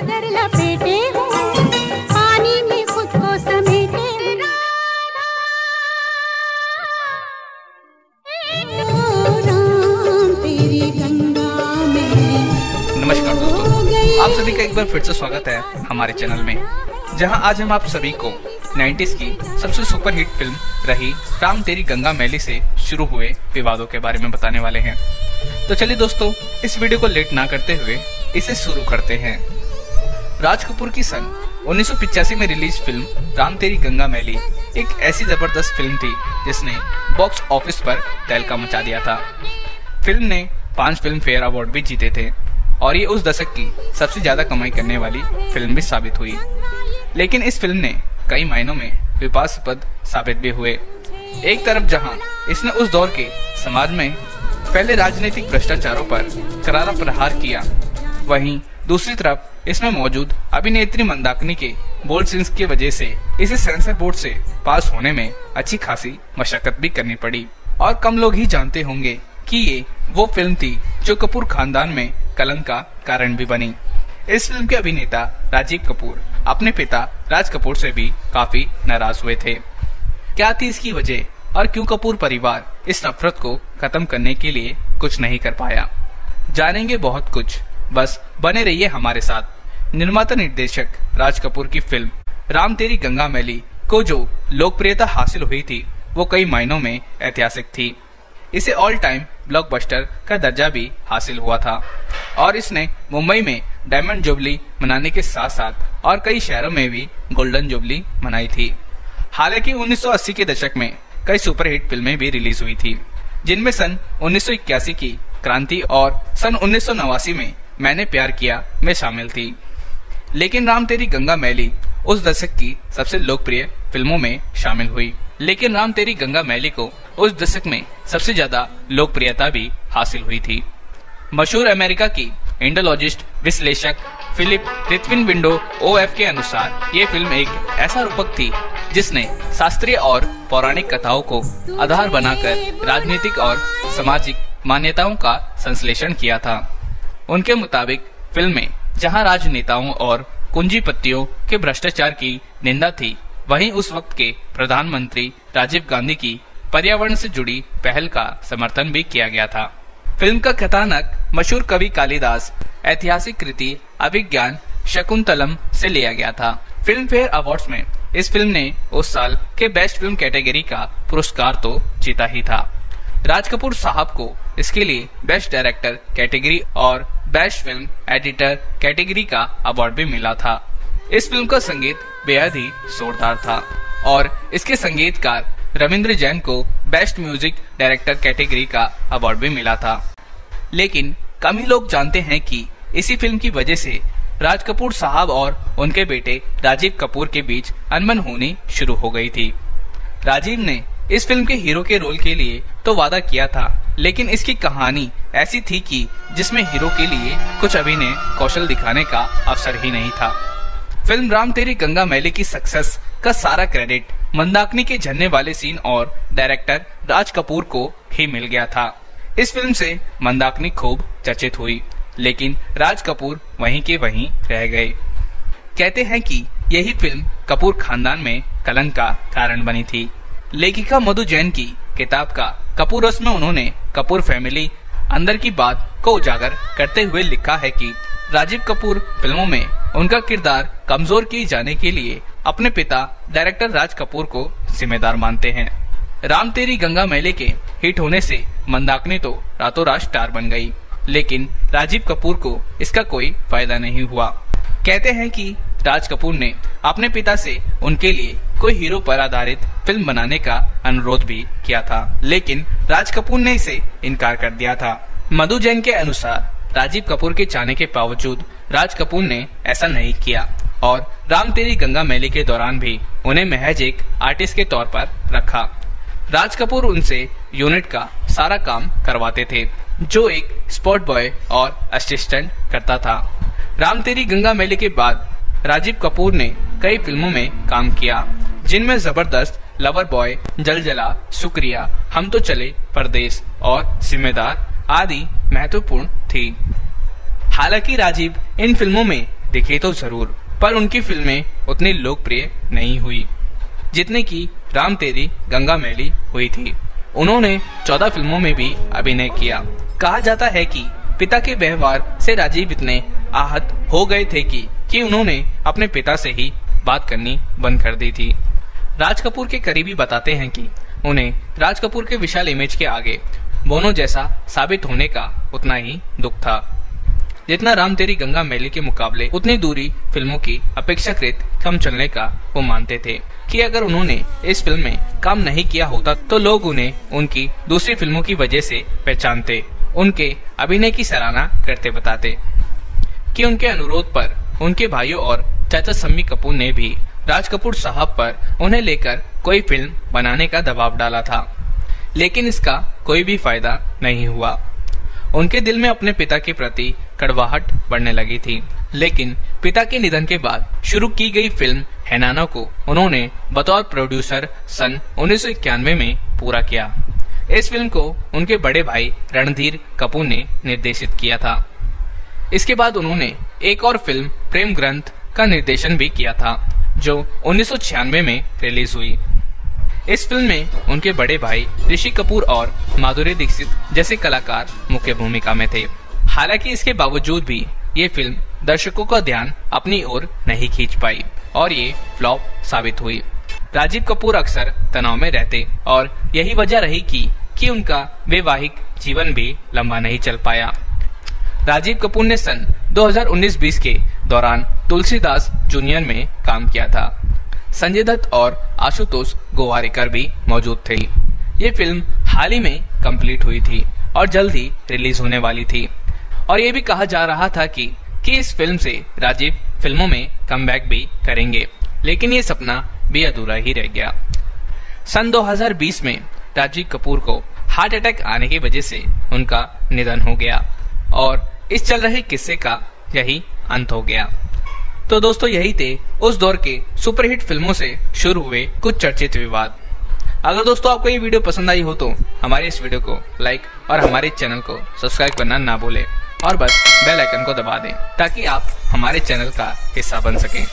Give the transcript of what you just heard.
सागर लपेटे हूँ, पानी में खुद को समेटे नमस्कार दोस्तों, आप सभी का एक बार फिर से स्वागत है हमारे चैनल में, जहां आज हम आप सभी को 90s की सबसे सुपरहिट फिल्म रही राम तेरी गंगा मैली से शुरू हुए विवादों के बारे में बताने वाले हैं। तो चलिए दोस्तों, इस वीडियो को लेट ना करते हुए इसे शुरू करते हैं। राज कपूर की सन 1985 में रिलीज फिल्म राम तेरी गंगा मैली एक ऐसी जबरदस्त फिल्म थी जिसने बॉक्स ऑफिस पर तहलका मचा दिया था। फिल्म ने 5 फिल्म फेयर अवार्ड भी जीते थे और ये उस दशक की सबसे ज्यादा कमाई करने वाली फिल्म भी साबित हुई। लेकिन इस फिल्म ने कई मायनों में विवादास्पद साबित भी हुए। एक तरफ जहां इसने उस दौर के समाज में फैले राजनीतिक भ्रष्टाचारों पर करारा प्रहार किया, वहीं दूसरी तरफ इसमें मौजूद अभिनेत्री मंदाकिनी के बोल्ड सीन्स की वजह से इसे सेंसर बोर्ड से पास होने में अच्छी खासी मशक्कत भी करनी पड़ी। और कम लोग ही जानते होंगे कि ये वो फिल्म थी जो कपूर खानदान में कलंक का कारण भी बनी। इस फिल्म के अभिनेता राजीव कपूर अपने पिता राज कपूर से भी काफी नाराज हुए थे। क्या थी इसकी वजह और क्यों कपूर परिवार इस नफरत को खत्म करने के लिए कुछ नहीं कर पाया, जानेंगे बहुत कुछ। बस बने रहिए हमारे साथ। निर्माता निर्देशक राज कपूर की फिल्म राम तेरी गंगा मैली को जो लोकप्रियता हासिल हुई थी वो कई मायनों में ऐतिहासिक थी। इसे ऑल टाइम ब्लॉकबस्टर का दर्जा भी हासिल हुआ था और इसने मुंबई में डायमंड जुबली मनाने के साथ साथ और कई शहरों में भी गोल्डन जुबली मनाई थी। हालांकि 1980 के दशक में कई सुपरहिट फिल्में भी रिलीज हुई थी, जिनमें सन 1981 की क्रांति और सन 1989 में मैंने प्यार किया में शामिल थी। लेकिन राम तेरी गंगा मैली उस दशक की सबसे लोकप्रिय फिल्मों में शामिल हुई। लेकिन राम तेरी गंगा मैली को उस दशक में सबसे ज्यादा लोकप्रियता भी हासिल हुई थी। मशहूर अमेरिका की इंडोलॉजिस्ट विश्लेषक फिलिप रिथविन विंडो ओएफ के अनुसार ये फिल्म एक ऐसा रूपक थी जिसने शास्त्रीय और पौराणिक कथाओं को आधार बनाकर राजनीतिक और सामाजिक मान्यताओं का संश्लेषण किया था। उनके मुताबिक फिल्म में जहां राजनेताओं और पूंजीपतियों के भ्रष्टाचार की निंदा थी, वहीं उस वक्त के प्रधानमंत्री राजीव गांधी की पर्यावरण से जुड़ी पहल का समर्थन भी किया गया था। फिल्म का कथानक मशहूर कवि कालिदास ऐतिहासिक कृति अभिज्ञान शकुंतलम से लिया गया था। फिल्म फेयर अवार्ड्स में इस फिल्म ने उस साल के बेस्ट फिल्म कैटेगरी का पुरस्कार तो जीता ही था। राज कपूर साहब को इसके लिए बेस्ट डायरेक्टर कैटेगरी और बेस्ट फिल्म एडिटर कैटेगरी का अवार्ड भी मिला था। इस फिल्म का संगीत बेहद ही जोरदार था और इसके संगीतकार रविंद्र जैन को बेस्ट म्यूजिक डायरेक्टर कैटेगरी का अवार्ड भी मिला था। लेकिन कम ही लोग जानते हैं कि इसी फिल्म की वजह से राज कपूर साहब और उनके बेटे राजीव कपूर के बीच अनबन होनी शुरू हो गई थी। राजीव ने इस फिल्म के हीरो के रोल के लिए तो वादा किया था, लेकिन इसकी कहानी ऐसी थी कि जिसमें हीरो के लिए कुछ अभिनय कौशल दिखाने का अवसर ही नहीं था। फिल्म राम तेरी गंगा मैली की सक्सेस का सारा क्रेडिट मंदाकिनी के झरने वाले सीन और डायरेक्टर राज कपूर को ही मिल गया था। इस फिल्म से मंदाकिनी खूब चर्चित हुई, लेकिन राज कपूर वहीं के वहीं रह गए। कहते हैं कि यही फिल्म कपूर खानदान में कलंक का कारण बनी थी। लेखिका मधु जैन की किताब का कपूरस में उन्होंने कपूर फैमिली अंदर की बात को उजागर करते हुए लिखा है कि राजीव कपूर फिल्मों में उनका किरदार कमजोर किए जाने के लिए अपने पिता डायरेक्टर राज कपूर को जिम्मेदार मानते हैं। राम तेरी गंगा मैली के हिट होने से मंदाकिनी तो रातों रात स्टार बन गई, लेकिन राजीव कपूर को इसका कोई फायदा नहीं हुआ। कहते हैं कि राज कपूर ने अपने पिता से उनके लिए कोई हीरो पर आधारित फिल्म बनाने का अनुरोध भी किया था, लेकिन राज कपूर ने इसे इनकार कर दिया था। मधु जैन के अनुसार राजीव कपूर के चाहने के बावजूद राज कपूर ने ऐसा नहीं किया और राम तेरी गंगा मैली के दौरान भी उन्हें महज एक आर्टिस्ट के तौर पर रखा। राज कपूर उनसे यूनिट का सारा काम करवाते थे, जो एक स्पॉट बॉय और असिस्टेंट करता था। राम तेरी गंगा मैली के बाद राजीव कपूर ने कई फिल्मों में काम किया, जिनमें जबरदस्त, लवर बॉय, जल जला, शुक्रिया, हम तो चले परदेश और जिम्मेदार आदि महत्वपूर्ण थी। हालांकि राजीव इन फिल्मों में दिखी तो जरूर, पर उनकी फिल्में उतनी लोकप्रिय नहीं हुई जितने की राम तेरी गंगा मैली हुई थी। उन्होंने 14 फिल्मों में भी अभिनय किया। कहा जाता है कि पिता के व्यवहार से राजीव इतने आहत हो गए थे कि उन्होंने अपने पिता से ही बात करनी बंद कर दी थी। राज कपूर के करीबी बताते हैं कि उन्हें राज कपूर के विशाल इमेज के आगे बोनो जैसा साबित होने का उतना ही दुख था जितना राम तेरी गंगा मैली के मुकाबले उतनी दूरी फिल्मों की अपेक्षाकृत कम चलने का वो मानते थे कि अगर उन्होंने इस फिल्म में काम नहीं किया होता तो लोग उन्हें उनकी दूसरी फिल्मों की वजह से पहचानते, उनके अभिनय की सराहना करते बताते कि उनके अनुरोध पर उनके भाइयों और चाचा शम्मी कपूर ने भी राज कपूर साहब पर उन्हें लेकर कोई फिल्म बनाने का दबाव डाला था, लेकिन इसका कोई भी फायदा नहीं हुआ। उनके दिल में अपने पिता के प्रति कड़वाहट बढ़ने लगी थी, लेकिन पिता के निधन के बाद शुरू की गई फिल्म हैनाना को उन्होंने बतौर प्रोड्यूसर सन 1991 में पूरा किया। इस फिल्म को उनके बड़े भाई रणधीर कपूर ने निर्देशित किया था। इसके बाद उन्होंने एक और फिल्म प्रेम ग्रंथ का निर्देशन भी किया था जो 1996 में रिलीज हुई। इस फिल्म में उनके बड़े भाई ऋषि कपूर और माधुरी दीक्षित जैसे कलाकार मुख्य भूमिका में थे। हालांकि इसके बावजूद भी ये फिल्म दर्शकों का ध्यान अपनी ओर नहीं खींच पाई और ये फ्लॉप साबित हुई। राजीव कपूर अक्सर तनाव में रहते और यही वजह रही कि उनका वैवाहिक जीवन भी लंबा नहीं चल पाया। राजीव कपूर ने सन 2019-20 के दौरान तुलसीदास जूनियर में काम किया था। संजय दत्त और आशुतोष गोवारिकर भी मौजूद थे। ये फिल्म हाल ही में कंप्लीट हुई थी और जल्द ही रिलीज होने वाली थी और ये भी कहा जा रहा था कि इस फिल्म से राजीव फिल्मों में कमबैक भी करेंगे, लेकिन ये सपना भी अधूरा ही रह गया। सन 2020 में राजीव कपूर को हार्ट अटैक आने की वजह से उनका निधन हो गया और इस चल रहे किस्से का यही अंत हो गया। तो दोस्तों यही थे उस दौर के सुपरहिट फिल्मों से शुरू हुए कुछ चर्चित विवाद। अगर दोस्तों आपको ये वीडियो पसंद आई हो तो हमारे इस वीडियो को लाइक और हमारे चैनल को सब्सक्राइब करना ना भूलें और बस बेल आइकन को दबा दें ताकि आप हमारे चैनल का हिस्सा बन सकें।